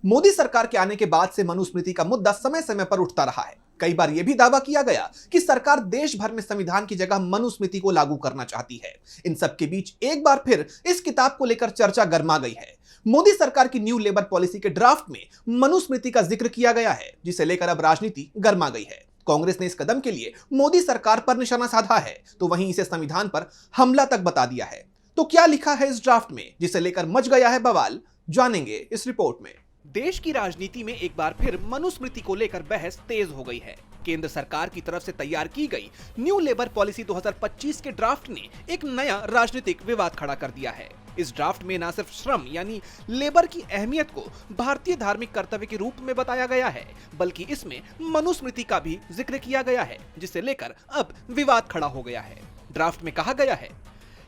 मोदी सरकार के आने के बाद से मनुस्मृति का मुद्दा समय समय पर उठता रहा है। कई बार यह भी दावा किया गया कि सरकार देश भर में संविधान की जगह मनुस्मृति को लागू करना चाहती है। इन सब के बीच एक बार फिर इस किताब को लेकर चर्चा गर्मा गई है। मोदी सरकार की न्यू लेबर पॉलिसी के ड्राफ्ट में मनुस्मृति का जिक्र किया गया है, जिसे लेकर अब राजनीति गर्मा गई है। कांग्रेस ने इस कदम के लिए मोदी सरकार पर निशाना साधा है, तो वहीं इसे संविधान पर हमला तक बता दिया है। तो क्या लिखा है इस ड्राफ्ट में, जिसे लेकर मच गया है बवाल, जानेंगे इस रिपोर्ट में। देश की राजनीति में एक बार फिर मनुस्मृति को लेकर बहस तेज हो गई है। केंद्र सरकार की तरफ से तैयार की गई न्यू लेबर पॉलिसी 2025 के ड्राफ्ट ने एक नया राजनीतिक विवाद खड़ा कर दिया है। इस ड्राफ्ट में न सिर्फ श्रम यानी लेबर की अहमियत को भारतीय धार्मिक कर्तव्य के रूप में बताया गया है, बल्कि इसमें मनुस्मृति का भी जिक्र किया गया है, जिसे लेकर अब विवाद खड़ा हो गया है। ड्राफ्ट में कहा गया है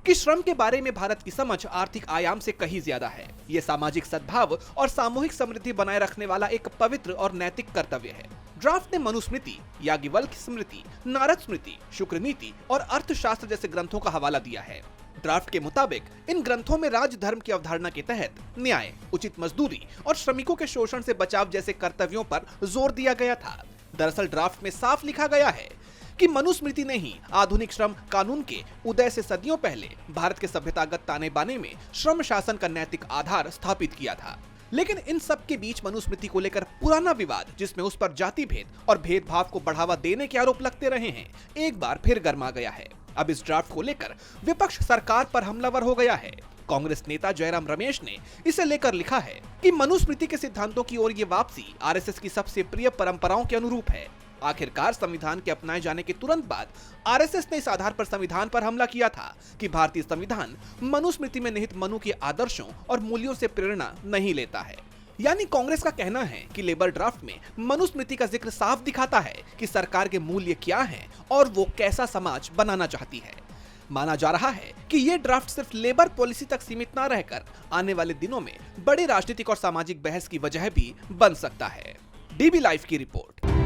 कि श्रम के बारे में भारत की समझ आर्थिक आयाम से कहीं ज्यादा है। यह सामाजिक सद्भाव और सामूहिक समृद्धि बनाए रखने वाला एक पवित्र और नैतिक कर्तव्य है। ड्राफ्ट ने मनुस्मृति, याज्ञवल्क्य स्मृति, नारद स्मृति, शुक्र नीति और अर्थशास्त्र जैसे ग्रंथों का हवाला दिया है। ड्राफ्ट के मुताबिक इन ग्रंथों में राज धर्म की अवधारणा के तहत न्याय, उचित मजदूरी और श्रमिकों के शोषण से बचाव जैसे कर्तव्यों पर जोर दिया गया था। दरअसल ड्राफ्ट में साफ लिखा गया है कि मनुस्मृति ने ही आधुनिक श्रम कानून के उदय से सदियों पहले भारत के सभ्यतागत ताने बाने में श्रम शासन का नैतिक आधार स्थापित किया था। लेकिन इन सब के बीच मनुस्मृति को लेकर पुराना विवाद, जिसमें उस पर जाति भेद और भेदभाव को बढ़ावा देने के आरोप लगते रहे हैं, एक बार फिर गर्मा गया है। अब इस ड्राफ्ट को लेकर विपक्ष सरकार पर हमलावर हो गया है। कांग्रेस नेता जयराम रमेश ने इसे लेकर लिखा है कि मनुस्मृति के सिद्धांतों की ओर ये वापसी आरएसएस की सबसे प्रिय परंपराओं के अनुरूप है। आखिरकार संविधान के अपनाए जाने के तुरंत बाद आरएसएस ने इस आधार पर संविधान पर हमला किया था कि भारतीय संविधान मनुस्मृति में निहित मनु के आदर्शों और मूल्यों से प्रेरणा नहीं लेता है। यानी कांग्रेस का कहना है कि लेबर ड्राफ्ट में मनुस्मृति का जिक्र साफ दिखाता है कि सरकार के मूल्य क्या हैं और वो कैसा समाज बनाना चाहती है। माना जा रहा है कि ये ड्राफ्ट सिर्फ लेबर पॉलिसी तक सीमित न रहकर आने वाले दिनों में बड़ी राजनीतिक और सामाजिक बहस की वजह भी बन सकता है। डीबी लाइव की रिपोर्ट।